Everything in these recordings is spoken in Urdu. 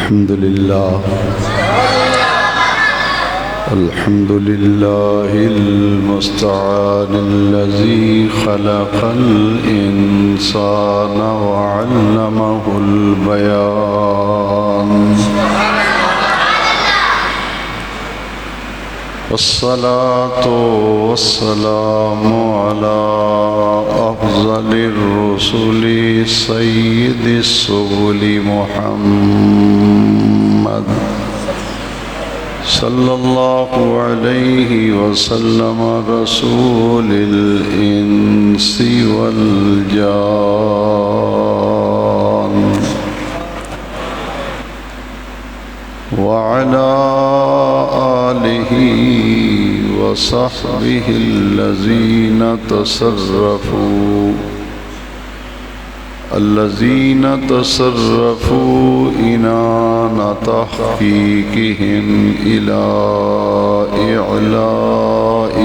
الحمد لله المستعان الذي خلق الإنسان وعلمه البيان والصلاة والسلام على أفضل الرسل سيد السبل محمد صلى الله عليه وسلم رسول الإنس والجان وعلى آله وصحبه الذين تصرفوا إنان تحقيقهم إلى إعلاء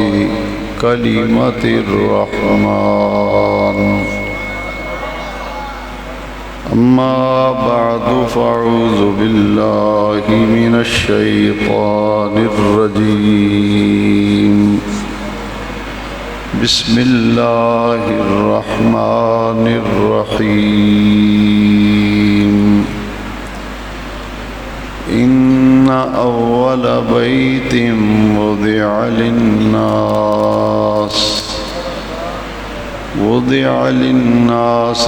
كلمة الرحمن. أما بعد فأعوذ بالله من الشيطان الرجيم. بسم الله الرحمن الرحيم. إن أول بيت وضع للناس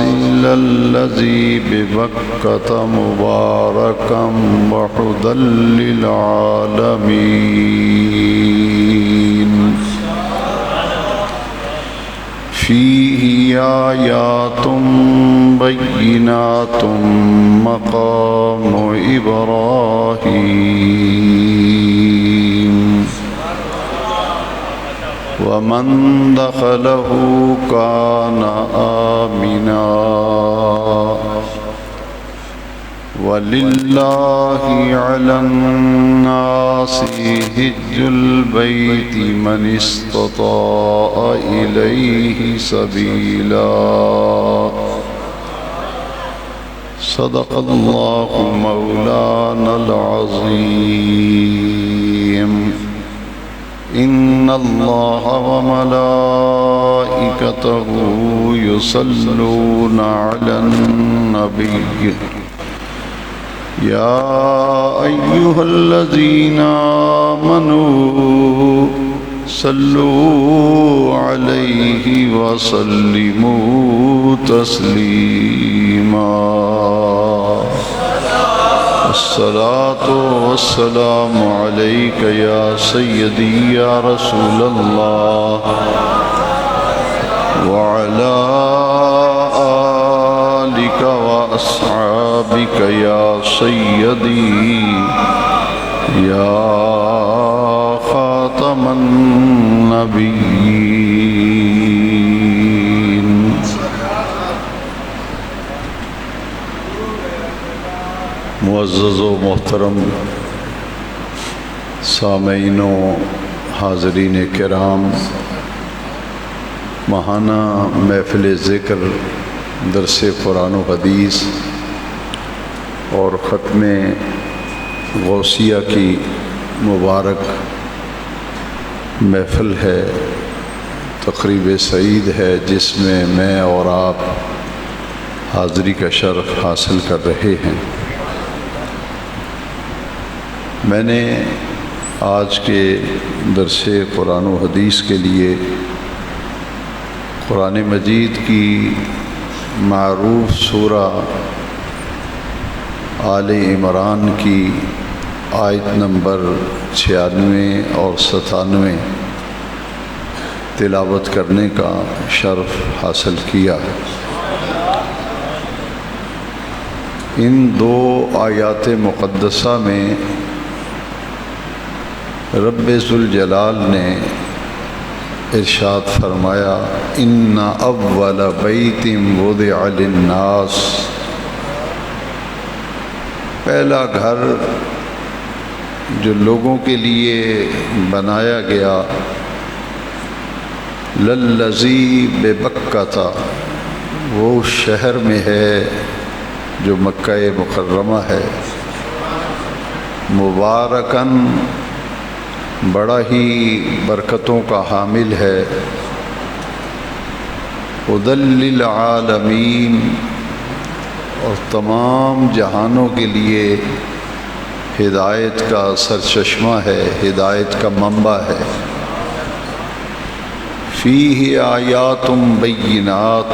للذي ببكة مباركا وهدى للعالمين. فيه آيات بينات مقام إبراهيم ومن دخله كان آمنا ولله على الناس حج البيت من استطاع إليه سبيلا. صدق الله مولانا العظيم. إن الله وملائكته يصلون على النبي يا أيها الذين آمنوا صلوا عليه وسلموا تسليما. الصلاة والسلام عليك يا سيدي يا رسول الله وعلى آلك وأصحابك يا سيدي يا خاتم النبيين. معزز و محترم سامعین و حاضرین کرام، ماہانہ محفل ذکر درس قرآن و حدیث اور ختم غوثیہ کی مبارک محفل ہے، تقریب سعید ہے، جس میں میں اور آپ حاضری کا شرف حاصل کر رہے ہیں۔ میں نے آج کے درس قرآن و حدیث کے لیے قرآن مجید کی معروف سورہ آل عمران کی آیت نمبر 96 اور 97 تلاوت کرنے کا شرف حاصل کیا ہے۔ ان دو آیات مقدسہ میں رب ذوالجلال نے ارشاد فرمایا، ان اول بیت وضع للناس، پہلا گھر جو لوگوں کے لیے بنایا گیا، للذی ببکہ تھا، وہ شہر میں ہے جو مکہ مکرمہ ہے، مبارکن بڑا ہی برکتوں کا حامل ہے، ہدی للعالمین اور تمام جہانوں کے لیے ہدایت کا سرچشمہ ہے، ہدایت کا منبع ہے۔ فیہ آیات بینات،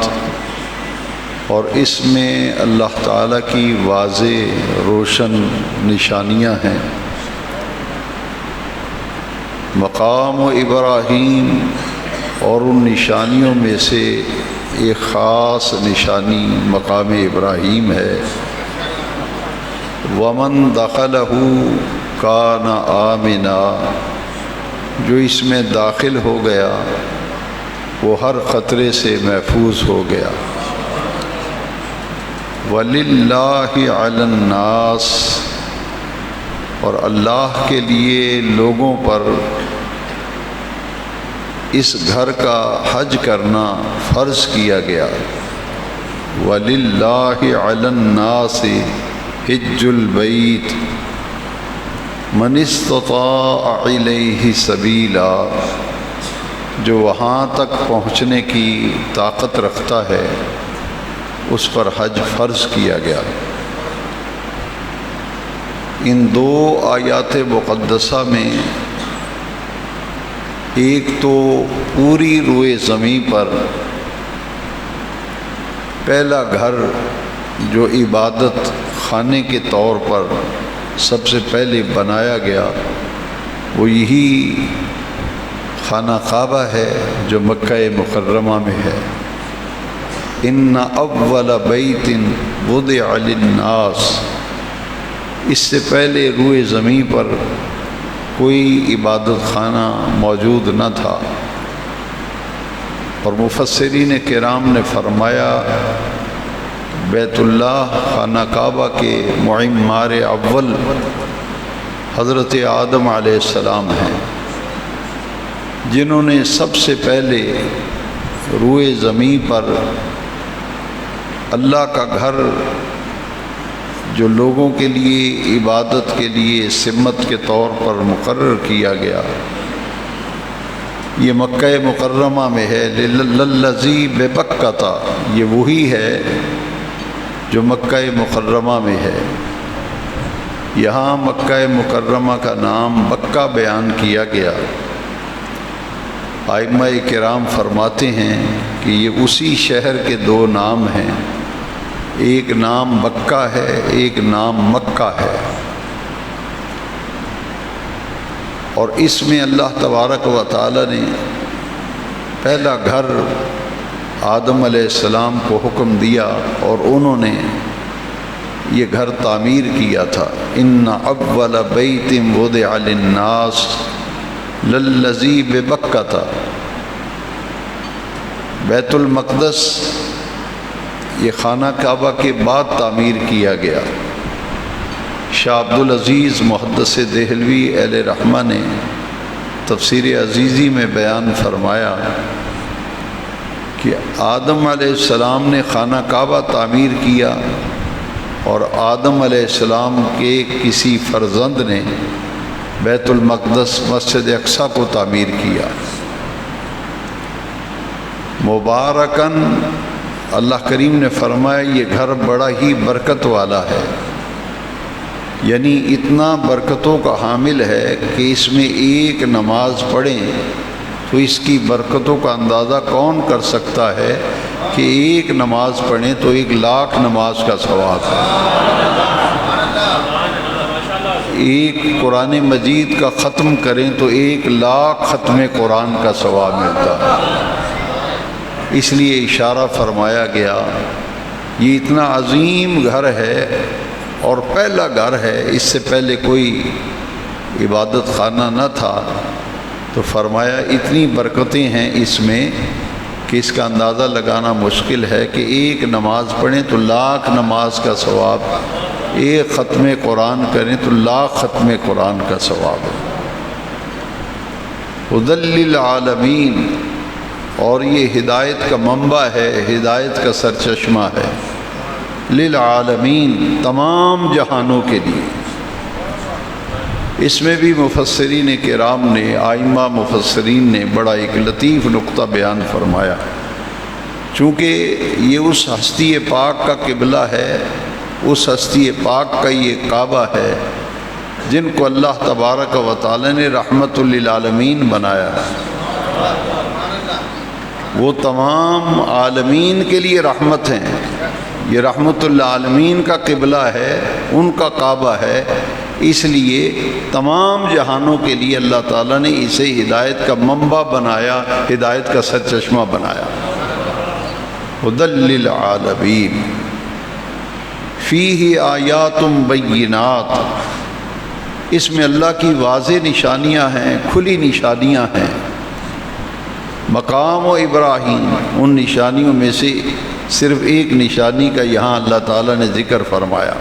اور اس میں اللہ تعالیٰ کی واضح روشن نشانیاں ہیں۔ مقام ابراہیم، اور ان نشانیوں میں سے ایک خاص نشانی مقام ابراہیم ہے۔ ومن دخلہ کان آمنا، جو اس میں داخل ہو گیا وہ ہر خطرے سے محفوظ ہو گیا۔ وَلِلَّهِ عَلَى النَّاسِ، اور اللہ کے لیے لوگوں پر اس گھر کا حج کرنا فرض کیا گیا۔ وَلِلَّهِ عَلَى النَّاسِ حِجُّ الْبَيْتِ مَنِ اسْتَطَاعَ إِلَيْهِ سَبِيلًا، جو وہاں تک پہنچنے کی طاقت رکھتا ہے اس پر حج فرض کیا گیا۔ ان دو آیات مقدسہ میں ایک تو پوری روئے زمین پر پہلا گھر جو عبادت خانے کے طور پر سب سے پہلے بنایا گیا وہ یہی خانہ کعبہ ہے جو مکہ مکرمہ میں ہے۔ ان اول بیت وضع للناس، اس سے پہلے روئے زمین پر کوئی عبادت خانہ موجود نہ تھا، اور مفسرین کرام نے فرمایا بیت اللہ خانہ کعبہ کے معمار اول حضرت آدم علیہ السلام ہیں، جنہوں نے سب سے پہلے روئے زمین پر اللہ کا گھر جو لوگوں کے لیے عبادت کے لیے سمت کے طور پر مقرر کیا گیا، یہ مکہ مکرمہ میں ہے۔ للذی ببکۃ، یہ وہی ہے جو مکہ مکرمہ میں ہے۔ یہاں مکہ مکرمہ کا نام بکہ بیان کیا گیا۔ ائمہ کرام فرماتے ہیں کہ یہ اسی شہر کے دو نام ہیں، ایک نام بکہ ہے، ایک نام مکہ ہے۔ اور اس میں اللہ تبارک و تعالی نے پہلا گھر آدم علیہ السلام کو حکم دیا اور انہوں نے یہ گھر تعمیر کیا تھا۔ ان اول بیت وضع للناس للذی ببکۃ، بیت المقدس یہ خانہ کعبہ کے بعد تعمیر کیا گیا۔ شاہ عبدالعزیز محدث دہلوی اہل رحمہ نے تفسیر عزیزی میں بیان فرمایا کہ آدم علیہ السلام نے خانہ کعبہ تعمیر کیا اور آدم علیہ السلام کے کسی فرزند نے بیت المقدس مسجد اقصی کو تعمیر کیا۔ مبارکن، اللہ کریم نے فرمایا یہ گھر بڑا ہی برکت والا ہے، یعنی اتنا برکتوں کا حامل ہے کہ اس میں ایک نماز پڑھیں تو اس کی برکتوں کا اندازہ کون کر سکتا ہے کہ ایک نماز پڑھیں تو 1,00,000 نماز کا ثواب ہے، ایک قرآن مجید کا ختم کریں تو 1,00,000 ختم قرآن کا ثواب ملتا ہے۔ اس لیے اشارہ فرمایا گیا یہ اتنا عظیم گھر ہے اور پہلا گھر ہے، اس سے پہلے کوئی عبادت خانہ نہ تھا، تو فرمایا اتنی برکتیں ہیں اس میں کہ اس کا اندازہ لگانا مشکل ہے کہ ایک نماز پڑھیں تو 1,00,000 نماز کا ثواب، ایک ختم قرآن کریں تو 1,00,000 ختم قرآن کا ثواب ہے۔ ہدی للعالمین، اور یہ ہدایت کا منبع ہے، ہدایت کا سرچشمہ ہے، للعالمین تمام جہانوں کے لیے۔ اس میں بھی مفسرین کرام نے، آئمہ مفسرین نے بڑا ایک لطیف نقطہ بیان فرمایا، چونکہ یہ اس ہستی پاک کا قبلہ ہے، اس ہستی پاک کا یہ کعبہ ہے جن کو اللہ تبارک و تعالی نے رحمت للعالمین بنایا ہے۔ وہ تمام عالمین کے لیے رحمت ہیں، یہ رحمت للعالمین کا قبلہ ہے، ان کا کعبہ ہے، اس لیے تمام جہانوں کے لیے اللہ تعالیٰ نے اسے ہدایت کا منبع بنایا، ہدایت کا سرچشمہ بنایا۔ ھدی للعالمین فیہ آیات بینات، اس میں اللہ کی واضح نشانیاں ہیں، کھلی نشانیاں ہیں۔ مقام و ابراہیم، ان نشانیوں میں سے صرف ایک نشانی کا یہاں اللہ تعالیٰ نے ذکر فرمایا،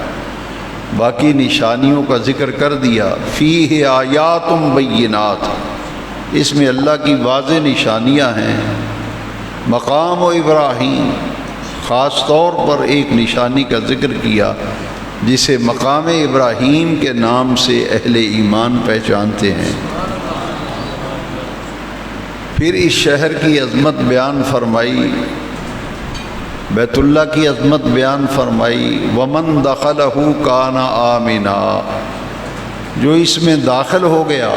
باقی نشانیوں کا ذکر کر دیا۔ فیہ آیات بینات، اس میں اللہ کی واضح نشانیاں ہیں۔ مقام و ابراہیم، خاص طور پر ایک نشانی کا ذکر کیا جسے مقام ابراہیم کے نام سے اہل ایمان پہچانتے ہیں۔ پھر اس شہر کی عظمت بیان فرمائی، بیت اللہ کی عظمت بیان فرمائی۔ ومن دخلہ کان آمنا، جو اس میں داخل ہو گیا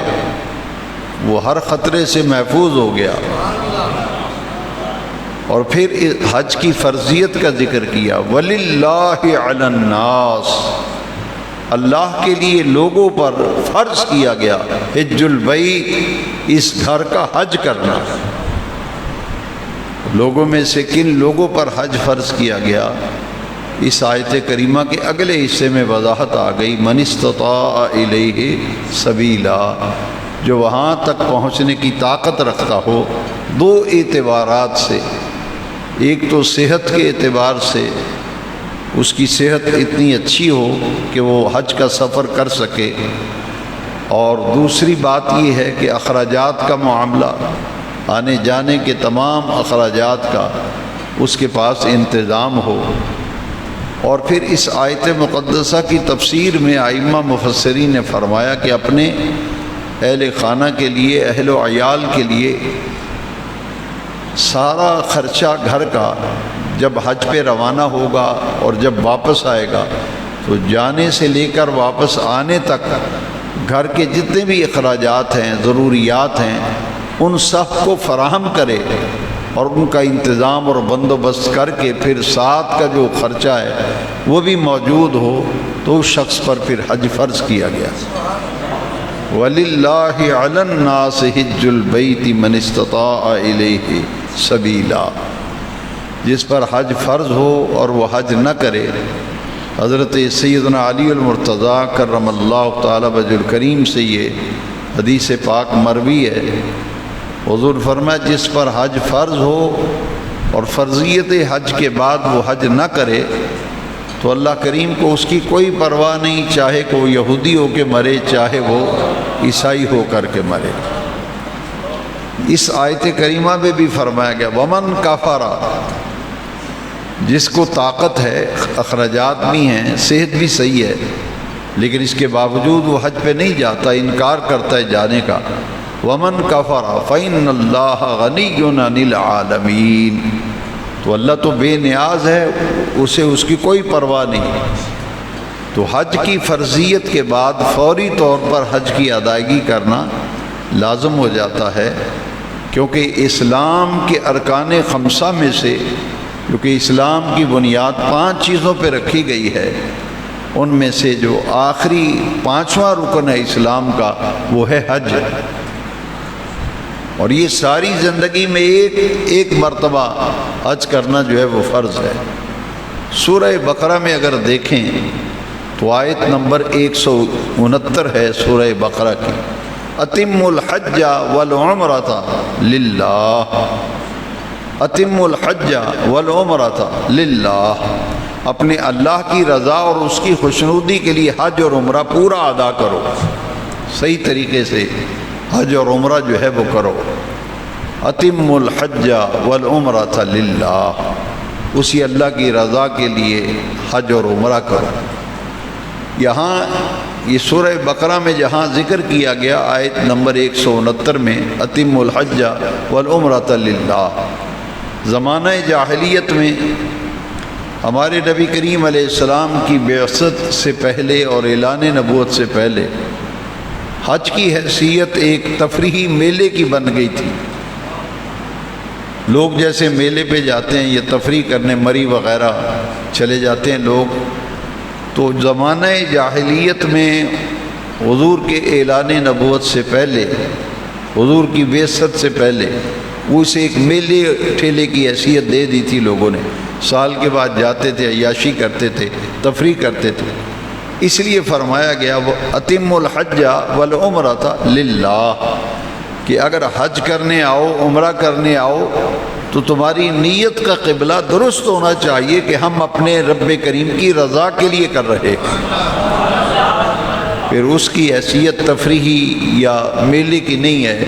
وہ ہر خطرے سے محفوظ ہو گیا۔ اور پھر حج کی فرضیت کا ذکر کیا۔ وَلِلَّهِ عَلَى النَّاسِ، اللہ کے لیے لوگوں پر فرض کیا گیا حج البیت، اس گھر کا حج کرنا۔ لوگوں میں سے کن لوگوں پر حج فرض کیا گیا؟ اس آیت کریمہ کے اگلے حصے میں وضاحت آ گئی۔ من استطاع الیہ سبیلا، جو وہاں تک پہنچنے کی طاقت رکھتا ہو، دو اعتبارات سے، ایک تو صحت کے اعتبار سے، اس کی صحت اتنی اچھی ہو کہ وہ حج کا سفر کر سکے، اور دوسری بات یہ ہے کہ اخراجات کا معاملہ، آنے جانے کے تمام اخراجات کا اس کے پاس انتظام ہو۔ اور پھر اس آیت مقدسہ کی تفسیر میں آئمہ مفسرین نے فرمایا کہ اپنے اہل خانہ کے لیے، اہل و عیال کے لیے سارا خرچہ گھر کا جب حج پہ روانہ ہوگا اور جب واپس آئے گا تو جانے سے لے کر واپس آنے تک گھر کے جتنے بھی اخراجات ہیں، ضروریات ہیں، ان سب کو فراہم کرے اور ان کا انتظام اور بندوبست کر کے پھر ساتھ کا جو خرچہ ہے وہ بھی موجود ہو، تو اس شخص پر پھر حج فرض کیا گیا۔ وَلِلَّهِ عَلَى النَّاسِ حِجُّ الْبَيْتِ مَنِ اسْتَطَاعَ إِلَيْهِ سَبِيلًا، جس پر حج فرض ہو اور وہ حج نہ کرے۔ حضرت سیدنا علی المرتضیٰ کرم اللہ تعالی وجہ الکریم سے یہ حدیث پاک مروی ہے، حضور فرمایا جس پر حج فرض ہو اور فرضیت حج کے بعد وہ حج نہ کرے تو اللہ کریم کو اس کی کوئی پرواہ نہیں، چاہے کہ وہ یہودی ہو کے مرے، چاہے وہ عیسائی ہو کر کے مرے۔ اس آیت کریمہ میں بھی فرمایا گیا ومن کفر، جس کو طاقت ہے، اخراجات بھی ہیں، صحت بھی صحیح ہے، لیکن اس کے باوجود وہ حج پہ نہیں جاتا، انکار کرتا ہے جانے کا۔ ومن کفر فإن اللہ غنی عن العالمین، تو اللہ تو بے نیاز ہے، اسے اس کی کوئی پرواہ نہیں۔ تو حج کی فرضیت کے بعد فوری طور پر حج کی ادائیگی کرنا لازم ہو جاتا ہے، کیونکہ اسلام کے ارکان خمسہ میں سے، جو کہ اسلام کی بنیاد 5 چیزوں پہ رکھی گئی ہے، ان میں سے جو آخری 5واں رکن ہے اسلام کا وہ ہے حج، اور یہ ساری زندگی میں ایک مرتبہ حج کرنا جو ہے وہ فرض ہے۔ سورہ بقرہ میں اگر دیکھیں تو آیت نمبر 169 ہے سورہ بقرہ کی، اتم الحج والعمرۃ للہ، اتم الحج والعمرۃ للہ، اپنے اللہ کی رضا اور اس کی خوشنودی کے لیے حج اور عمرہ پورا ادا کرو، صحیح طریقے سے حج اور عمرہ جو ہے وہ کرو۔ اتم الحج والعمرۃ للہ، اسی اللہ کی رضا کے لیے حج اور عمرہ کرو۔ یہاں یہ سورہ بقرہ میں جہاں ذکر کیا گیا آیت نمبر 169 میں اتم الحج والعمرۃ للہ، زمانہ جاہلیت میں ہمارے نبی کریم علیہ السلام کی بعثت سے پہلے اور اعلان نبوت سے پہلے حج کی حیثیت ایک تفریحی میلے کی بن گئی تھی۔ لوگ جیسے میلے پہ جاتے ہیں یا تفریح کرنے مری وغیرہ چلے جاتے ہیں لوگ، تو زمانہ جاہلیت میں حضور کے اعلان نبوت سے پہلے، حضور کی بعثت سے پہلے وہ اسے ایک میلے ٹھیلے کی حیثیت دے دی تھی لوگوں نے۔ سال کے بعد جاتے تھے، عیاشی کرتے تھے، تفریح کرتے تھے، اس لیے فرمایا گیا وہ اتم الحج والعمرۃ للہ کہ اگر حج کرنے آؤ، عمرہ کرنے آؤ تو تمہاری نیت کا قبلہ درست ہونا چاہیے کہ ہم اپنے رب کریم کی رضا کے لیے کر رہے ہیں۔ پھر اس کی حیثیت تفریحی یا میلے کی نہیں ہے،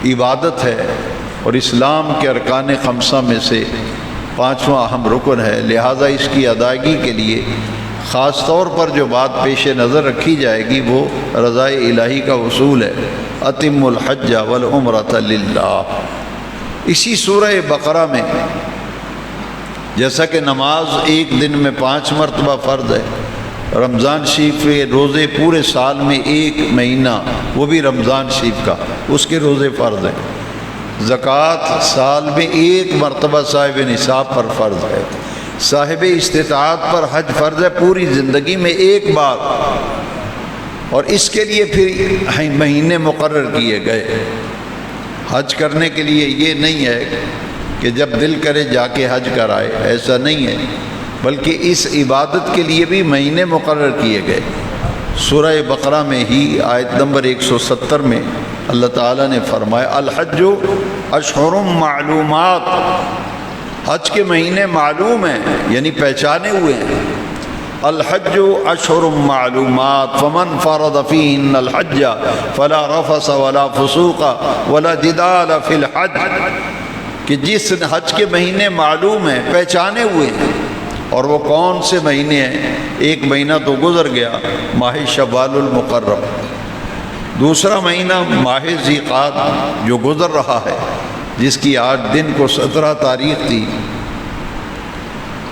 عبادت ہے، اور اسلام کے ارکان خمسہ میں سے 5واں اہم رکن ہے، لہٰذا اس کی ادائیگی کے لیے خاص طور پر جو بات پیش نظر رکھی جائے گی وہ رضا الہی کا اصول ہے، اتم الحج والعمرۃ للہ۔ اسی سورہ بقرہ میں جیسا کہ نماز ایک دن میں 5 مرتبہ فرض ہے، رمضان شریف کے روزے پورے سال میں ایک مہینہ، وہ بھی رمضان شریف کا، اس کے روزے فرض ہیں، زکوٰۃ سال میں ایک مرتبہ صاحب نصاب پر فرض ہے، صاحب استطاعت پر حج فرض ہے پوری زندگی میں ایک بار، اور اس کے لیے پھر مہینے مقرر کیے گئے۔ حج کرنے کے لیے یہ نہیں ہے کہ جب دل کرے جا کے حج کرائے، ایسا نہیں ہے، بلکہ اس عبادت کے لیے بھی مہینے مقرر کیے گئے۔ سورہ بقرہ میں ہی آیت نمبر 170 میں اللہ تعالیٰ نے فرمایا الحج اشہر معلومات، حج کے مہینے معلوم ہیں یعنی پہچانے ہوئے ہیں۔ الحج اشہر معلومات فمن فرض فیہن الحج فلا رفث ولا فسوق ولا جدال فی الحج، کہ جس حج کے مہینے معلوم ہیں، پہچانے ہوئے ہیں، اور وہ کون سے مہینے ہیں؟ ایک مہینہ تو گزر گیا، ماہ شوال المقرب، دوسرا مہینہ ماہ ذی قعدہ جو گزر رہا ہے، جس کی 8 دن کو 17 تاریخ تھی،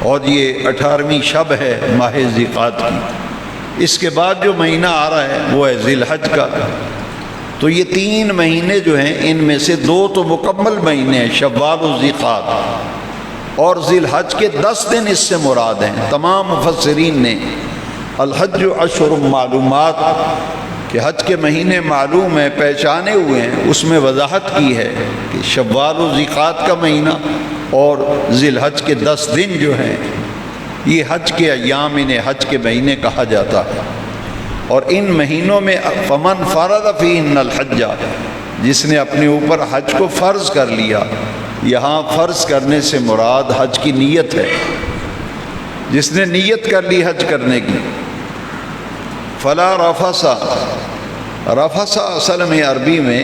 اور یہ 18ویں شب ہے ماہ ذی قعدہ کی۔ اس کے بعد جو مہینہ آ رہا ہے وہ ہے ذی الحج کا۔ تو یہ 3 مہینے جو ہیں ان میں سے 2 تو مکمل مہینے ہیں، شوال و ذی قعدہ، اور ذی الحج کے 10 دن اس سے مراد ہیں۔ تمام مفسرین نے الحج اشہر معلومات کہ حج کے مہینے معلوم ہیں، پہچانے ہوئے ہیں، اس میں وضاحت کی ہے کہ شوال و ذی قعدہ کا مہینہ اور ذی الحج کے 10 دن جو ہیں یہ حج کے ایام، انہیں حج کے مہینے کہا جاتا ہے۔ اور ان مہینوں میں فمن فرض فیہن الحج، جس نے اپنے اوپر حج کو فرض کر لیا، یہاں فرض کرنے سے مراد حج کی نیت ہے، جس نے نیت کر لی حج کرنے کی، فلا رفث، رفث اصل میں عربی میں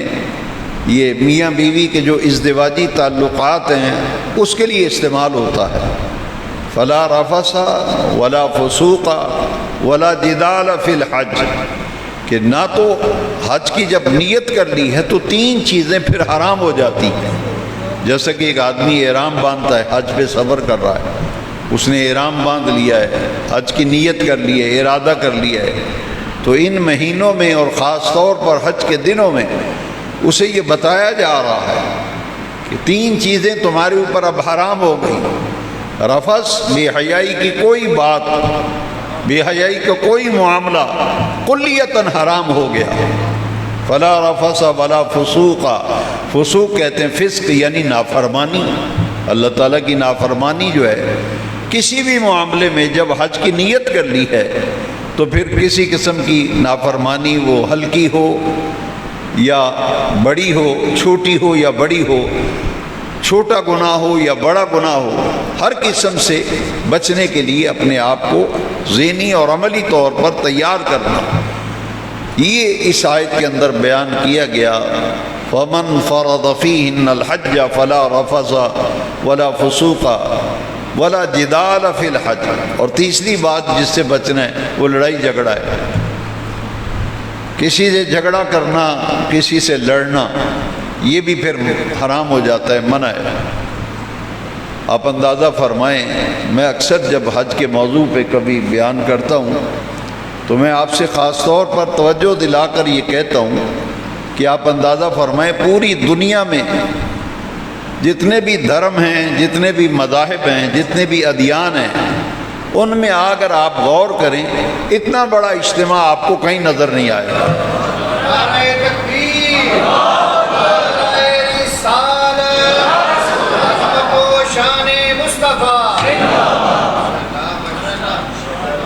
یہ میاں بیوی کے جو ازدواجی تعلقات ہیں اس کے لیے استعمال ہوتا ہے۔ فلا رفث ولا فسوق ولا جدال فی الحج، کہ نہ تو حج کی جب نیت کر لی ہے تو 3 چیزیں پھر حرام ہو جاتی ہیں، جیسا کہ ایک آدمی احرام باندھتا ہے، حج پہ سفر کر رہا ہے، اس نے احرام باندھ لیا ہے، حج کی نیت کر لی ہے، ارادہ کر لیا ہے، تو ان مہینوں میں اور خاص طور پر حج کے دنوں میں اسے یہ بتایا جا رہا ہے کہ 3 چیزیں تمہارے اوپر اب حرام ہو گئی۔ رفث، بے حیائی کی کوئی بات، بے حیائی کا کوئی معاملہ کلیتاً حرام ہو گیا۔ فلا رفث ولا فسوق، فسوق کہتے ہیں فسق یعنی نافرمانی، اللہ تعالیٰ کی نافرمانی جو ہے، کسی بھی معاملے میں جب حج کی نیت کر لی ہے تو پھر کسی قسم کی نافرمانی، وہ ہلکی ہو یا بڑی ہو، چھوٹی ہو یا بڑی ہو، چھوٹا گناہ ہو یا بڑا گناہ ہو، ہر قسم سے بچنے کے لیے اپنے آپ کو ذہنی اور عملی طور پر تیار کرنا، یہ اس آیت کے اندر بیان کیا گیا۔ فَمَنْ فَرَضَ فِيهِنَّ الْحَجَّ فَلَا رَفَثَ وَلَا فُسُوقَ وَلَا جِدَالَ فِي الْحَجِّ، اور تیسری بات جس سے بچنا ہے وہ لڑائی جھگڑا ہے۔ کسی سے جھگڑا کرنا، کسی سے لڑنا، یہ بھی پھر حرام ہو جاتا ہے، منع ہے۔ آپ اندازہ فرمائیں، میں اکثر جب حج کے موضوع پہ کبھی بیان کرتا ہوں تو میں آپ سے خاص طور پر توجہ دلا کر یہ کہتا ہوں کہ آپ اندازہ فرمائیں پوری دنیا میں جتنے بھی دھرم ہیں، جتنے بھی مذاہب ہیں، جتنے بھی ادیان ہیں، ان میں اگر آپ غور کریں اتنا بڑا اجتماع آپ کو کہیں نظر نہیں آئے گا۔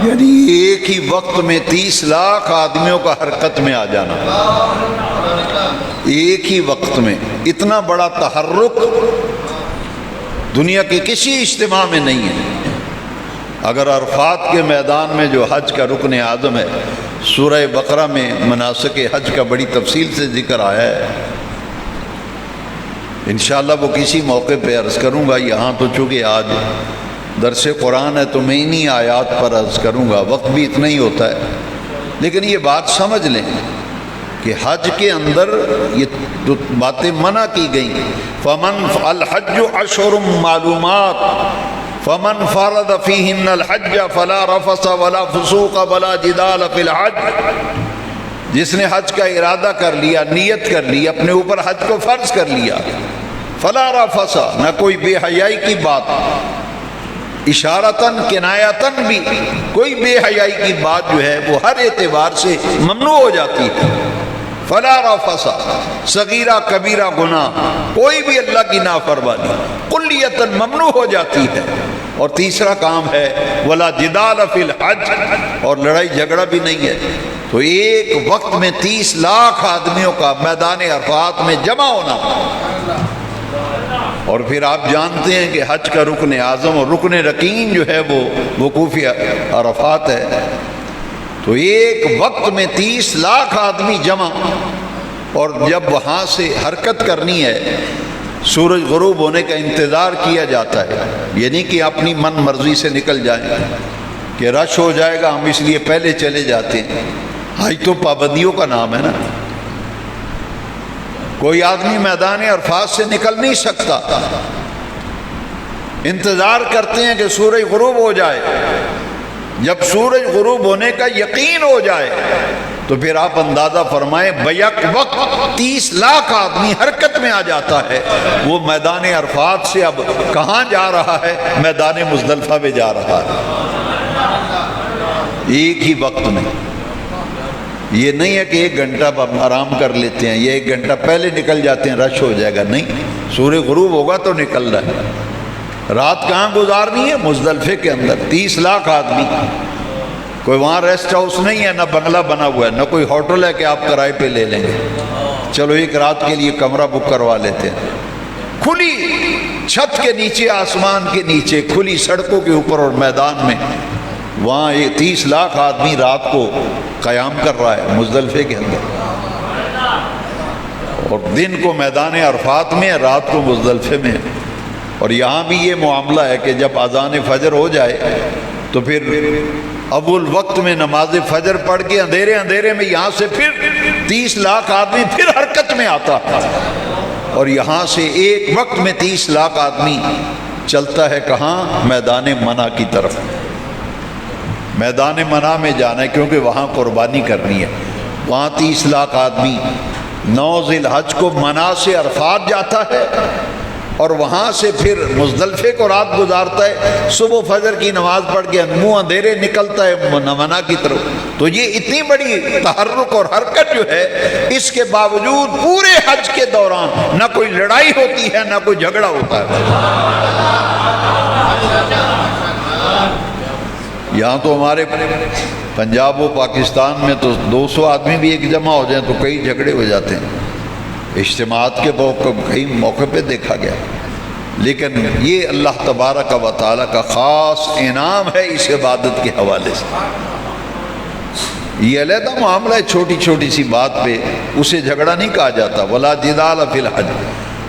یعنی ایک ہی وقت میں 30 لاکھ آدمیوں کا حرکت میں آ جانا، ایک ہی وقت میں اتنا بڑا تحرک دنیا کے کسی اجتماع میں نہیں ہے۔ اگر عرفات کے میدان میں جو حج کا رکن اعظم ہے، سورہ بقرہ میں مناسک حج کا بڑی تفصیل سے ذکر آیا ہے، انشاءاللہ وہ کسی موقع پہ عرض کروں گا۔ یہاں تو چونکہ آج درس قرآن ہے تو میں انہی آیات پر عرض کروں گا، وقت بھی اتنا ہی ہوتا ہے، لیکن یہ بات سمجھ لیں کہ حج کے اندر یہ جو باتیں منع کی گئیں، فمن الحج اشہر معلومات فمن فرض فیہن الحج فلا رفث ولا فسوق ولا جدال فی الحج، جس نے حج کا ارادہ کر لیا، نیت کر لی، اپنے اوپر حج کو فرض کر لیا، فلا رفث، نہ کوئی بے حیائی کی بات، اشارتاً کنایتاً بھی کوئی بے حیائی کی بات جو ہے وہ ہر اعتبار سے ممنوع ہو جاتی ہے۔ فلا رفث، صغیرہ کبیرہ گناہ، کوئی بھی اللہ کی نافرمانی کلیتاً ممنوع ہو جاتی ہے۔ اور تیسرا کام ہے ولا جدال فی الحج، اور لڑائی جھگڑا بھی نہیں ہے۔ تو ایک وقت میں 30 لاکھ آدمیوں کا میدان عرفات میں جمع ہونا، اور پھر آپ جانتے ہیں کہ حج کا رکن اعظم اور رکن رکین جو ہے وہ وقوف عرفات ہے۔ تو ایک وقت میں 30 لاکھ آدمی جمع، اور جب وہاں سے حرکت کرنی ہے، سورج غروب ہونے کا انتظار کیا جاتا ہے، یعنی کہ اپنی من مرضی سے نکل جائیں کہ رش ہو جائے گا، ہم اس لیے پہلے چلے جاتے ہیں۔ حج تو پابندیوں کا نام ہے نا، کوئی آدمی میدان عرفات سے نکل نہیں سکتا، انتظار کرتے ہیں کہ سورج غروب ہو جائے۔ جب سورج غروب ہونے کا یقین ہو جائے تو پھر آپ اندازہ فرمائیں بیک وقت 30 لاکھ آدمی حرکت میں آ جاتا ہے۔ وہ میدان عرفات سے اب کہاں جا رہا ہے؟ میدان مزدلفہ میں جا رہا ہے، ایک ہی وقت میں۔ یہ نہیں ہے کہ 1 گھنٹہ آرام کر لیتے ہیں یا 1 گھنٹہ پہلے نکل جاتے ہیں، رش ہو جائے گا، نہیں، سورج غروب ہوگا تو نکل رہا ہے۔ رات کہاں گزارنی ہے؟ مزدلفے کے اندر۔ 30 لاکھ آدمی، کوئی وہاں ریسٹ ہاؤس نہیں ہے، نہ بنگلہ بنا ہوا ہے، نہ کوئی ہوٹل ہے کہ آپ کرائے پہ لے لیں گے، چلو 1 رات کے لیے کمرہ بک کروا لیتے ہیں۔ کھلی چھت کے نیچے، آسمان کے نیچے، کھلی سڑکوں کے اوپر اور میدان میں، وہاں یہ 30 لاکھ آدمی رات کو قیام کر رہا ہے مزدلفے کے اندر، اور دن کو میدان عرفات میں، رات کو مزدلفے میں۔ اور یہاں بھی یہ معاملہ ہے کہ جب اذان فجر ہو جائے تو پھر اول وقت میں نماز فجر پڑھ کے اندھیرے میں یہاں سے پھر 30 لاکھ آدمی پھر حرکت میں آتا ہے، اور یہاں سے ایک وقت میں 30 لاکھ آدمی چلتا ہے کہاں؟ میدان منع کی طرف۔ میدان منع میں جانا ہے کیونکہ وہاں قربانی کرنی ہے۔ وہاں 30 لاکھ آدمی 9 ذی الحج کو منع سے عرفات جاتا ہے، اور وہاں سے پھر مزدلفے کو رات گزارتا ہے، صبح فجر کی نماز پڑھ کے منہ اندھیرے نکلتا ہے منع کی طرف۔ تو یہ اتنی بڑی تحرک اور حرکت جو ہے، اس کے باوجود پورے حج کے دوران نہ کوئی لڑائی ہوتی ہے، نہ کوئی جھگڑا ہوتا ہے۔ یہاں تو ہمارے پنجاب و پاکستان میں تو 200 آدمی بھی ایک جمع ہو جائیں تو کئی جھگڑے ہو جاتے ہیں، اجتماعات کے کئی موقع پہ دیکھا گیا۔ لیکن یہ اللہ تبارک و تعالیٰ کا خاص انعام ہے اس عبادت کے حوالے سے۔ یہ علیحدہ معاملہ ہے، چھوٹی چھوٹی سی بات پہ اسے جھگڑا نہیں کہا جاتا۔ ولا جدال فی الحج،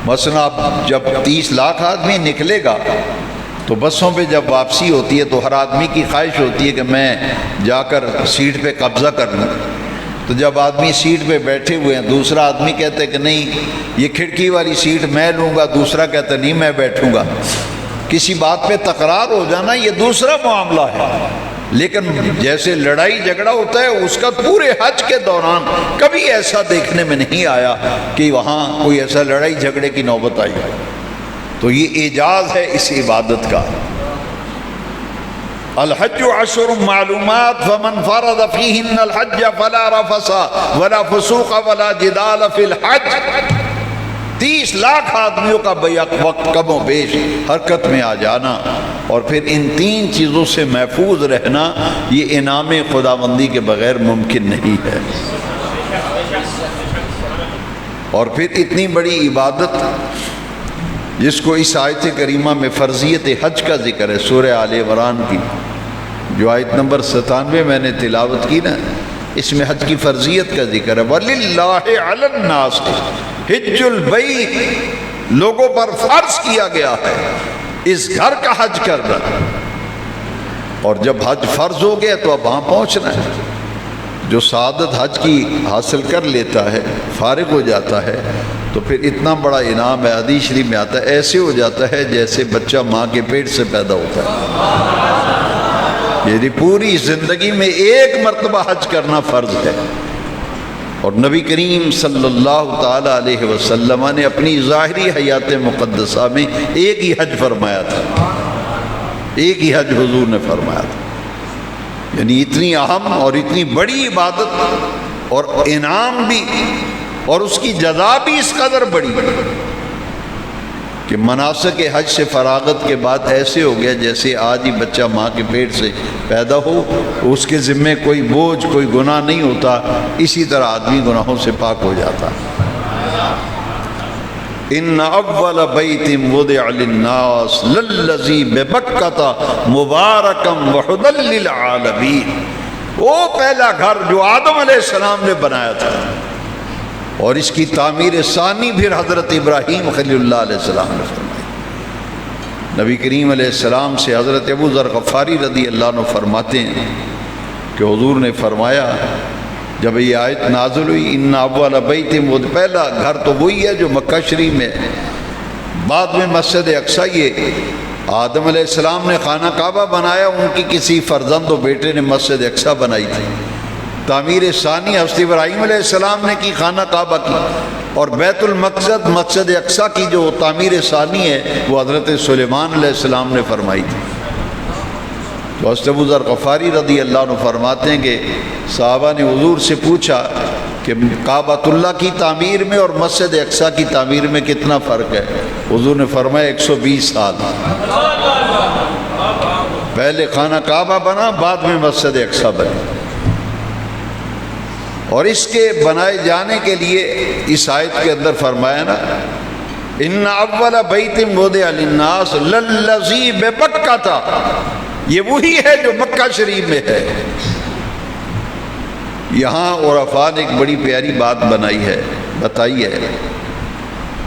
مثلا جب 30 لاکھ آدمی نکلے گا تو بسوں پہ جب واپسی ہوتی ہے تو ہر آدمی کی خواہش ہوتی ہے کہ میں جا کر سیٹ پہ قبضہ کر لوں، تو جب آدمی سیٹ پہ بیٹھے ہوئے ہیں، دوسرا آدمی کہتا ہے کہ نہیں یہ کھڑکی والی سیٹ میں لوں گا، دوسرا کہتا ہے نہیں میں بیٹھوں گا، کسی بات پہ تکرار ہو جانا یہ دوسرا معاملہ ہے، لیکن جیسے لڑائی جھگڑا ہوتا ہے اس کا پورے حج کے دوران کبھی ایسا دیکھنے میں نہیں آیا کہ وہاں کوئی ایسا لڑائی جھگڑے کی نوبت آئی۔ تو یہ اعجاز ہے اس عبادت کا۔ الحج عشر معلومات فمن فرض فیہن الحج فلا رفث ولا فسوق ولا جدال فی الحج۔ 30 لاکھ آدمیوں کا بیک وقت کم و بیش حرکت میں آ جانا اور پھر ان 3 چیزوں سے محفوظ رہنا، یہ انعام خداوندی کے بغیر ممکن نہیں ہے۔ اور پھر اتنی بڑی عبادت جس کو اس آیت کریمہ میں فرضیت حج کا ذکر ہے، سورہ آل عمران کی جو آیت نمبر 97 میں نے تلاوت کی نا، اس میں حج کی فرضیت کا ذکر ہے۔ وَلِلَّهِ عَلَى النَّاسِ حِجُّ الْبَيْتِ، لوگوں پر فرض کیا گیا ہے اس گھر کا حج کرنا، اور جب حج فرض ہو گیا تو اب وہاں پہنچنا ہے۔ جو سعادت حج کی حاصل کر لیتا ہے، فارغ ہو جاتا ہے، تو پھر اتنا بڑا انعام ہے، حدیث شریف میں آتا ہے ایسے ہو جاتا ہے جیسے بچہ ماں کے پیٹ سے پیدا ہوتا ہے۔ یعنی پوری زندگی میں ایک مرتبہ حج کرنا فرض ہے۔ اور نبی کریم صلی اللہ تعالی علیہ وسلم نے اپنی ظاہری حیات مقدسہ میں ایک ہی حج فرمایا تھا، ایک ہی حج حضور نے فرمایا تھا۔ یعنی اتنی اہم اور اتنی بڑی عبادت اور انعام بھی اور اس کی جزا بھی اس قدر بڑی کہ مناسک حج سے فراغت کے بعد ایسے ہو گیا جیسے آج ہی بچہ ماں کے پیٹ سے پیدا ہو، اس کے ذمے کوئی بوجھ کوئی گناہ نہیں ہوتا، اسی طرح آدمی گناہوں سے پاک ہو جاتا۔ ان اول بیت وضع للناس للذی ببکۃ مبارکا وہدی للعالمین، وہ پہلا گھر جو آدم علیہ السلام نے بنایا تھا، اور اس کی تعمیر ثانی پھر حضرت ابراہیم خلیل اللہ علیہ السلام نے فرمائی۔ نبی کریم علیہ السلام سے حضرت ابو ذر غفاری رضی اللہ عنہ فرماتے ہیں کہ حضور نے فرمایا جب یہ آیت نازل ہوئی ان اول بیت، وہ پہلا گھر تو وہی ہے جو مکہ شریف میں، بعد میں مسجد اقصیٰ، یہ آدم علیہ السلام نے خانہ کعبہ بنایا، ان کی کسی فرزند و بیٹے نے مسجد اقصیٰ بنائی تھی۔ تعمیر ثانی حضرت ابراہیم علیہ السلام نے کی خانہ کعبہ کی، اور بیت المقدس مسجد اقصیٰ کی جو تعمیر ثانی ہے وہ حضرت سلیمان علیہ السلام نے فرمائی تھی۔ تو حضرت ابو ذر غفاری رضی اللہ عنہ فرماتے ہیں کہ صحابہ نے حضور سے پوچھا کہ کعبۃ اللہ کی تعمیر میں اور مسجد اقصیٰ کی تعمیر میں کتنا فرق ہے؟ حضور نے فرمایا 120 سال۔ پہلے خانہ کعبہ بنا، بعد میں مسجد اقصیٰ بنی۔ اور اس کے بنائے جانے کے لیے اس آیت کے اندر فرمایا نا ان اول بیت وضع للناس للذی ببکۃ، یہ وہی ہے جو مکہ شریف میں ہے۔ یہاں عرفاء نے ایک بڑی پیاری بات بتائی ہے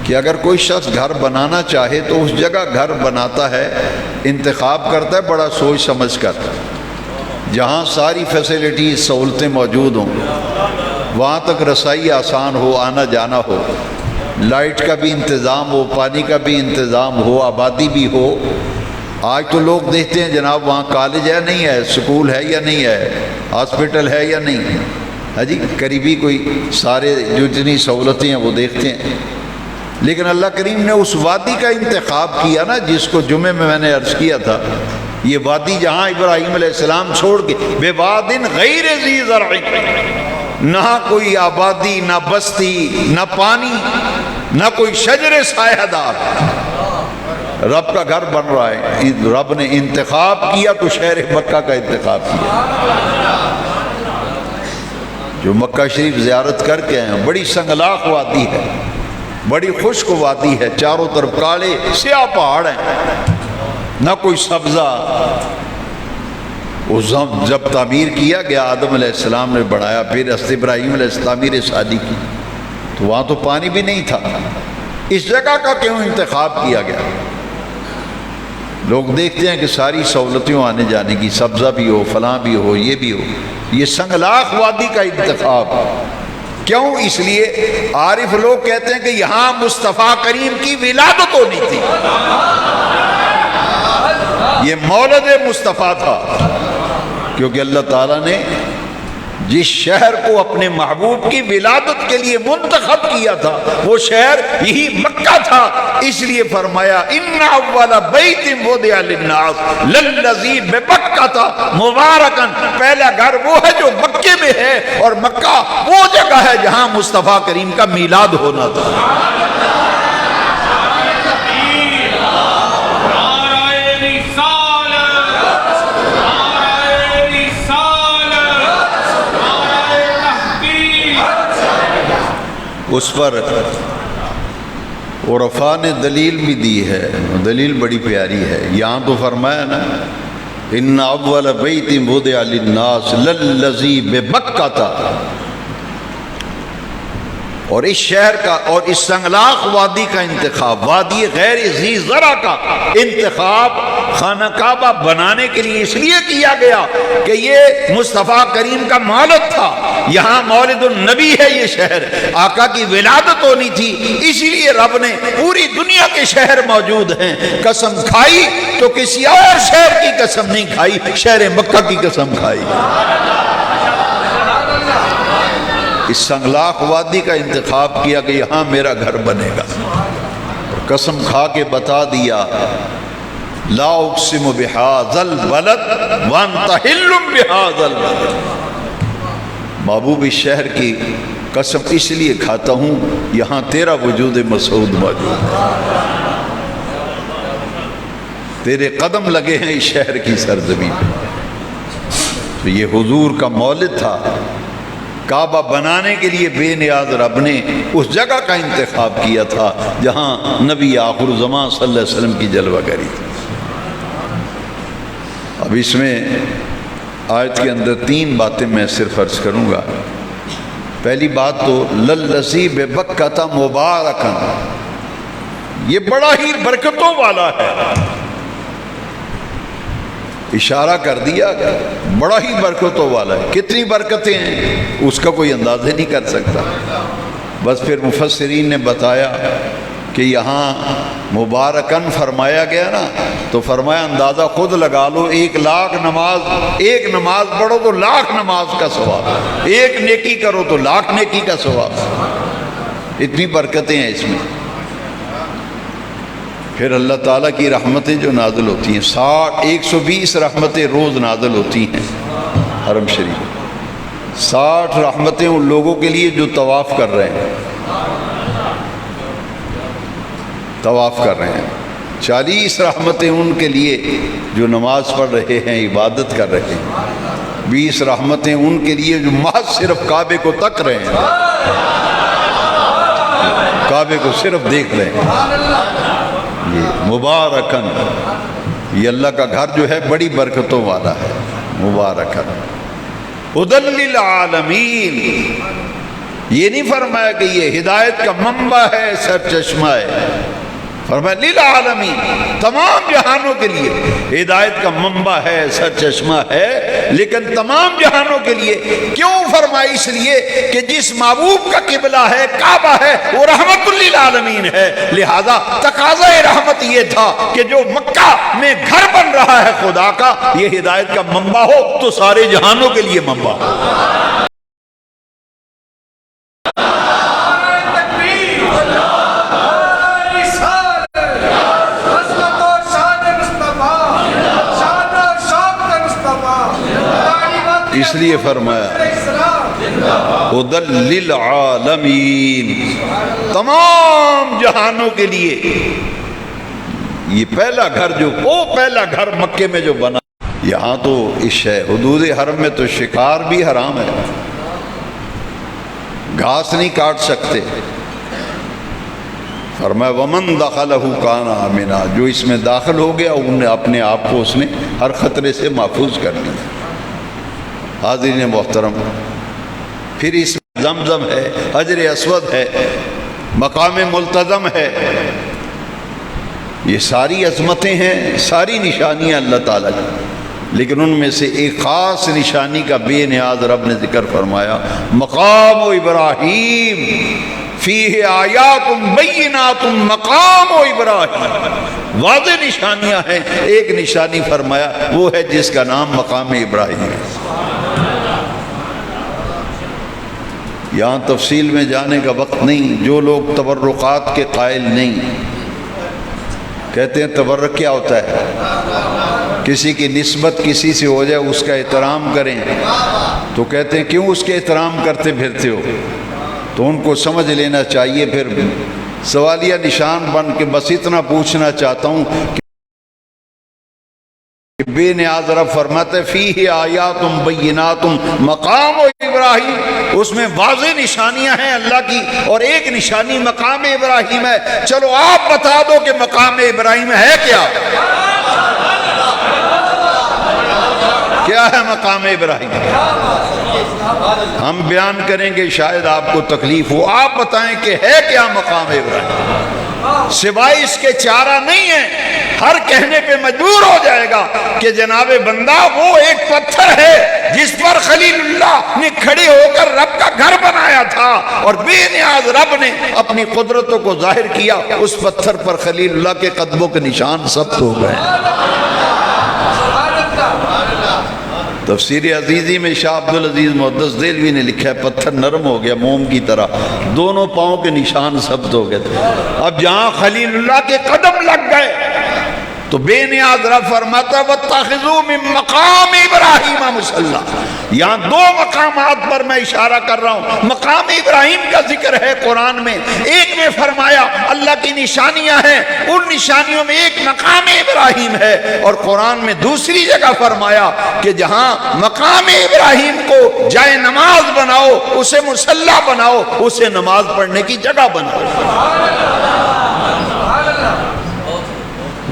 کہ اگر کوئی شخص گھر بنانا چاہے تو اس جگہ گھر بناتا ہے، انتخاب کرتا ہے بڑا سوچ سمجھ کر، جہاں ساری فیسلٹی سہولتیں موجود ہوں، وہاں تک رسائی آسان ہو، آنا جانا ہو، لائٹ کا بھی انتظام ہو، پانی کا بھی انتظام ہو، آبادی بھی ہو۔ آج تو لوگ دیکھتے ہیں جناب وہاں کالج ہے نہیں ہے، سکول ہے یا نہیں ہے، ہاسپٹل ہے یا نہیں، ہاں جی، قریبی کوئی سارے جو جتنی سہولتیں ہیں وہ دیکھتے ہیں۔ لیکن اللہ کریم نے اس وادی کا انتخاب کیا نا، جس کو جمعے میں نے عرض کیا تھا، یہ وادی جہاں ابراہیم علیہ السلام چھوڑ کے بے وادن غیر ذی زرع، نہ کوئی آبادی، نہ بستی، نہ پانی، نہ کوئی شجر سایہ دار، رب کا گھر بن رہا ہے۔ رب نے انتخاب کیا تو شہر مکہ کا انتخاب کیا۔ جو مکہ شریف زیارت کر کے ہیں، بڑی سنگلاخ وادی ہے، بڑی خشک وادی ہے، چاروں طرف کالے سیاہ پہاڑ ہیں، نہ کوئی سبزہ۔ جب تعمیر کیا گیا آدم علیہ السلام نے بڑھایا، پھر حضرت ابراہیم علیہ السلام تعمیر ثانی کی، تو وہاں تو پانی بھی نہیں تھا۔ اس جگہ کا کیوں انتخاب کیا گیا؟ لوگ دیکھتے ہیں کہ ساری سہولتیں آنے جانے کی، سبزہ بھی ہو، فلاں بھی ہو، یہ بھی ہو، یہ سنگلاخ وادی کا انتخاب کیوں؟ اس لیے عارف لوگ کہتے ہیں کہ یہاں مصطفیٰ کریم کی ولادت ہونی تھی، یہ مولد مصطفیٰ تھا، کیونکہ اللہ تعالیٰ نے جس شہر کو اپنے محبوب کی ولادت کے لیے منتخب کیا تھا وہ شہر یہی مکہ تھا، اس لیے فرمایا ان اول بیت وضع للناس للذی ببکہ مبارکا، پہلا گھر وہ ہے جو مکے میں ہے، اور مکہ وہ جگہ ہے جہاں مصطفیٰ کریم کا میلاد ہونا تھا۔ اس پر عرفاء نے دلیل بھی دی ہے، دلیل بڑی پیاری ہے۔ یہاں تو فرمایا نا ان اول بیت وضع للناس للذی ببکہ، اور اس شہر کا اور اس سنگلاخ وادی کا انتخاب، وادی غیر ذی زرع کا انتخاب خانہ کعبہ بنانے کے لیے اس لیے کیا گیا کہ یہ مصطفیٰ کریم کا مولد تھا، یہاں مولد النبی ہے، یہ شہر آقا کی ولادت ہونی تھی، اسی لیے رب نے پوری دنیا کے شہر موجود ہیں، قسم کھائی تو کسی اور شہر کی قسم نہیں کھائی، شہر مکہ کی قسم کھائی۔ اس سنگلاخ وادی کا انتخاب کیا کہ یہاں میرا گھر بنے گا، اور قسم کھا کے بتا دیا لا اقسم بہذا البلد وانت حل بہذا البلد، محبوب اس شہر کی قسم اس لیے کھاتا ہوں یہاں تیرا وجود مسعود موجود ہے، تیرے قدم لگے ہیں اس شہر کی سرزمین پہ۔ تو یہ حضور کا مولد تھا، کعبہ بنانے کے لیے بے نیاز رب نے اس جگہ کا انتخاب کیا تھا جہاں نبی آخر زمان صلی اللہ علیہ وسلم کی جلوہ گری تھی۔ اب اس میں آیت کے اندر 3 باتیں میں صرف عرض کروں گا۔ پہلی بات تو للذی ببکہ مبارکا، یہ بڑا ہی برکتوں والا ہے، اشارہ کر دیا بڑا ہی برکتوں والا ہے۔ کتنی برکتیں ہیں اس کا کوئی اندازہ نہیں کر سکتا۔ بس پھر مفسرین نے بتایا کہ یہاں مبارکن فرمایا گیا نا، تو فرمایا اندازہ خود لگا لو، 1,00,000 نماز، ایک نماز پڑھو تو 1,00,000 نماز کا ثواب، ایک نیکی کرو تو 1,00,000 نیکی کا ثواب، اتنی برکتیں ہیں اس میں۔ پھر اللہ تعالیٰ کی رحمتیں جو نازل ہوتی ہیں، 120 رحمتیں روز نازل ہوتی ہیں حرم شریف، 60 رحمتیں ان لوگوں کے لیے جو طواف کر رہے ہیں، طواف کر رہے ہیں، 40 رحمتیں ان کے لیے جو نماز پڑھ رہے ہیں، عبادت کر رہے ہیں، 20 رحمتیں ان کے لیے جو محض صرف کعبے کو تک رہے ہیں، کعبے کو صرف دیکھ رہے ہیں۔ یہ مبارکن، یہ اللہ کا گھر جو ہے بڑی برکتوں والا ہے، مبارکن ہدی للعالمین، یہ نہیں فرمایا کہ یہ ہدایت کا منبع ہے، سر چشمہ ہے، فرمایا للعالمین، تمام جہانوں کے لیے ہدایت کا منبع ہے، سر چشمہ ہے، لیکن تمام جہانوں کے لیے کیوں فرمایا؟ اس لیے کہ جس محبوب کا قبلہ ہے، کعبہ ہے، وہ رحمت للعالمین ہے، لہذا تقاضا رحمت یہ تھا کہ جو مکہ میں گھر بن رہا ہے خدا کا، یہ ہدایت کا منبع ہو تو سارے جہانوں کے لیے منبع ہو۔ اس لیے فرمایا ہدی للعالمین، تمام جہانوں کے لیے۔ یہ پہلا گھر جو وہ پہلا گھر مکے میں جو بنا، یہاں تو اس حدود حرم میں تو شکار بھی حرام ہے، گھاس نہیں کاٹ سکتے۔ فرمایا ومن دخلہ کان آمنا، جو اس میں داخل ہو گیا انہوں نے اپنے آپ کو اس نے ہر خطرے سے محفوظ کر لیا۔ حاضرین محترم، پھر اس میں زمزم ہے، حجر اسود ہے، مقام ملتزم ہے، یہ ساری عظمتیں ہیں، ساری نشانیاں اللہ تعالیٰ کی، لیکن ان میں سے ایک خاص نشانی کا بے نیاز رب نے ذکر فرمایا، مقام ابراہیم فیہ آیات بینات مقام ابراہیم، واضح نشانیاں ہیں۔ ایک نشانی فرمایا وہ ہے جس کا نام مقام ابراہیم ہے۔ یہاں تفصیل میں جانے کا وقت نہیں، جو لوگ تبرکات کے قائل نہیں، کہتے ہیں تبرک کیا ہوتا ہے؟ کسی کی نسبت کسی سے ہو جائے اس کا احترام کریں، تو کہتے ہیں کیوں اس کے احترام کرتے پھرتے ہو؟ تو ان کو سمجھ لینا چاہیے۔ پھر سوالیہ نشان بن کے بس اتنا پوچھنا چاہتا ہوں کہ بے نیاز رب فرماتے ہیں فیہ آیات بینات مقام ابراہیم، اس میں واضح نشانیاں ہیں اللہ کی، اور ایک نشانی مقام ابراہیم ہے۔ چلو آپ بتا دو کہ مقام ابراہیم ہے کیا؟ کیا ہے مقام ابراہیم؟ ہم بیان کریں گے، شاید آپ کو تکلیف ہو، آپ بتائیں کہ ہے کیا مقام ابراہیم؟ سوائے اس کے چارہ نہیں ہے۔ ہر کہنے پہ مجبور ہو جائے گا کہ جناب بندہ وہ ایک پتھر ہے جس پر خلیل اللہ نے کھڑے ہو کر رب کا گھر بنایا تھا، اور بے نیاز رب نے اپنی قدرتوں کو ظاہر کیا، اس پتھر پر خلیل اللہ کے قدموں کے نشان ثبت ہو گئے۔ تفسیر عزیزی میں شاہ عبدالعزیز محدث دہلوی نے لکھا ہے پتھر نرم ہو گیا موم کی طرح، دونوں پاؤں کے نشان ثبت ہو گئے تھے۔ اب جہاں خلیل اللہ کے قدم لگ گئے تو بے نیاز رب فرماتا وَاتَّخِذُوا مِن مَقَامِ إِبْرَاهِيمَ مُصَلًّى۔ یہاں دو مقامات پر میں اشارہ کر رہا ہوں۔ مقام ابراہیم کا ذکر ہے قرآن میں، ایک میں فرمایا اللہ کی نشانیاں ہیں، ان نشانیوں میں ایک مقام ابراہیم ہے، اور قرآن میں دوسری جگہ فرمایا کہ جہاں مقام ابراہیم کو جائے نماز بناؤ، اسے مصلی بناؤ، اسے نماز پڑھنے کی جگہ بناؤ۔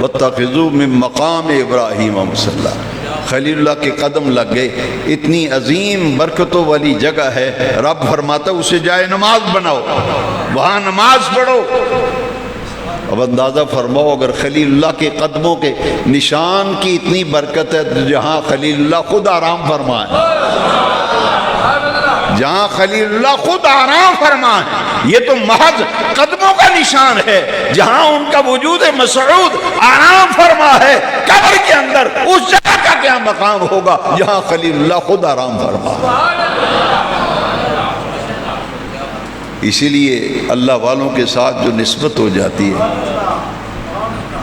وَاتَّخِذُوا مِن مَقَامِ إِبْرَاهِيمَ مُصَلًّى، خلیل اللہ کے قدم لگ گئے۔ اتنی عظیم برکتوں والی جگہ ہے، رب فرماتا اسے جائے نماز بناؤ، وہاں نماز پڑھو۔ اب اندازہ فرماؤ اگر خلیل اللہ کے قدموں کے نشان کی اتنی برکت ہے تو جہاں خلیل اللہ خود آرام فرمائے، جہاں خلیل اللہ خود آرام فرمائے، یہ تو محض قدموں کا نشان ہے۔ جہاں ان کا وجود مسعود آرام فرما ہے، قبر کے اندر اس جگہ کا کیا مقام ہوگا جہاں خلیل اللہ خود آرام فرما۔ اسی لیے اللہ والوں کے ساتھ جو نسبت ہو جاتی ہے،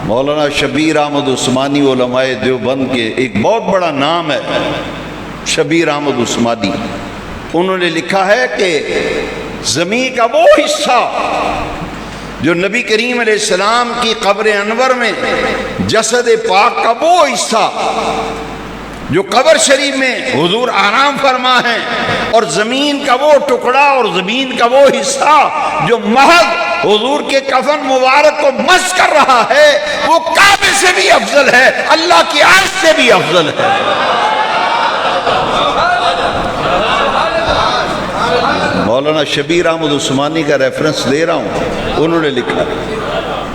مولانا شبیر احمد عثمانی علماء دیوبند کے ایک بہت بڑا نام ہے، شبیر احمد عثمانی، انہوں نے لکھا ہے کہ زمین کا وہ حصہ جو نبی کریم علیہ السلام کی قبر انور میں جسد پاک کا وہ حصہ جو قبر شریف میں حضور آرام فرما ہے، اور زمین کا وہ ٹکڑا اور زمین کا وہ حصہ جو محض حضور کے کفن مبارک کو مس کر رہا ہے، وہ کعبے سے بھی افضل ہے، اللہ کی عرش سے بھی افضل ہے۔ مولانا شبیر احمد عثمانی کا ریفرنس دے رہا ہوں، انہوں نے لکھا،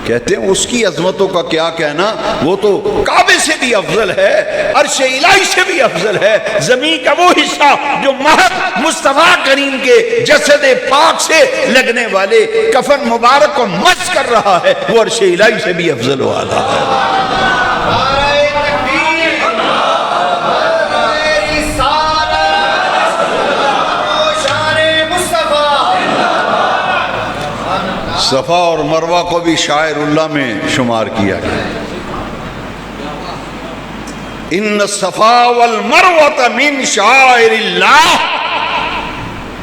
کہتے ہیں اس کی عظمتوں کا کیا کہنا، وہ تو کعبے سے بھی افضل ہے، عرش الہی سے بھی افضل ہے۔ زمین کا وہ حصہ جو محض مصطفیٰ کریم کے جسد پاک سے لگنے والے کفن مبارک کو مس کر رہا ہے، وہ عرش الہی سے بھی افضل والا ہے۔ صفا اور مروہ کو بھی شاعر اللہ میں شمار کیا گیا۔ ان الصفا والمروہ من شعائر اللہ،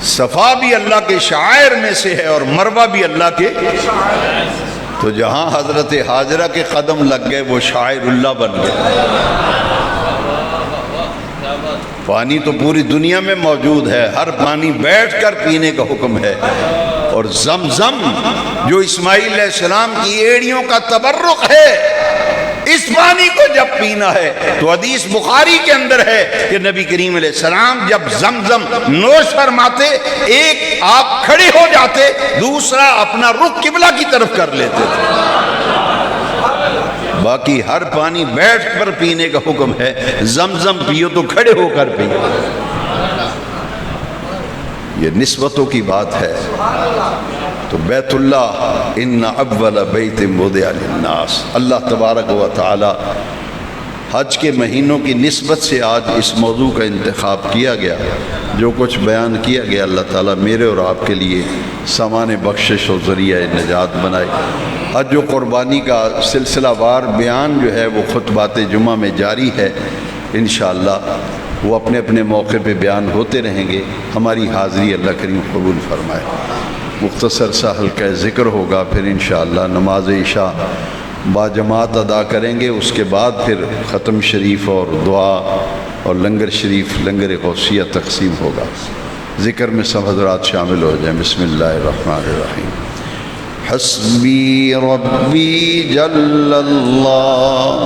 صفا بھی اللہ کے شعائر میں سے ہے اور مروہ بھی اللہ کے، تو جہاں حضرت حاجرہ کے قدم لگ گئے وہ شاعر اللہ بن گئے۔ پانی تو پوری دنیا میں موجود ہے، ہر پانی بیٹھ کر پینے کا حکم ہے، اور زمزم جو اسماعیل علیہ السلام کی ایڑیوں کا تبرک ہے، اس پانی کو جب پینا ہے تو حدیث بخاری کے اندر ہے کہ نبی کریم علیہ السلام جب زمزم نوش فرماتے، ایک آپ کھڑے ہو جاتے، دوسرا اپنا رخ قبلہ کی طرف کر لیتے تھے۔ باقی ہر پانی بیٹھ کر پینے کا حکم ہے، زمزم پیو تو کھڑے ہو کر پیو۔ یہ نسبتوں کی بات ہے۔ تو بیت اللہ ان اول بیت وضع للناس، اللہ تبارک و تعالی حج کے مہینوں کی نسبت سے آج اس موضوع کا انتخاب کیا گیا۔ جو کچھ بیان کیا گیا اللہ تعالیٰ میرے اور آپ کے لیے سامان بخشش و ذریعہ نجات بنائے۔ حج و قربانی کا سلسلہ وار بیان جو ہے وہ خطبات جمعہ میں جاری ہے، انشاءاللہ وہ اپنے اپنے موقع پہ بیان ہوتے رہیں گے۔ ہماری حاضری اللہ کریم قبول فرمائے۔ مختصر سا حلقہ ذکر ہوگا، پھر انشاءاللہ نماز عشاء باجماعت ادا کریں گے، اس کے بعد پھر ختم شریف اور دعا اور لنگر شریف، لنگر غوثیہ تقسیم ہوگا۔ ذکر میں سب حضرات شامل ہو جائیں۔ بسم اللہ الرحمن الرحیم۔ حسبی ربی جل اللہ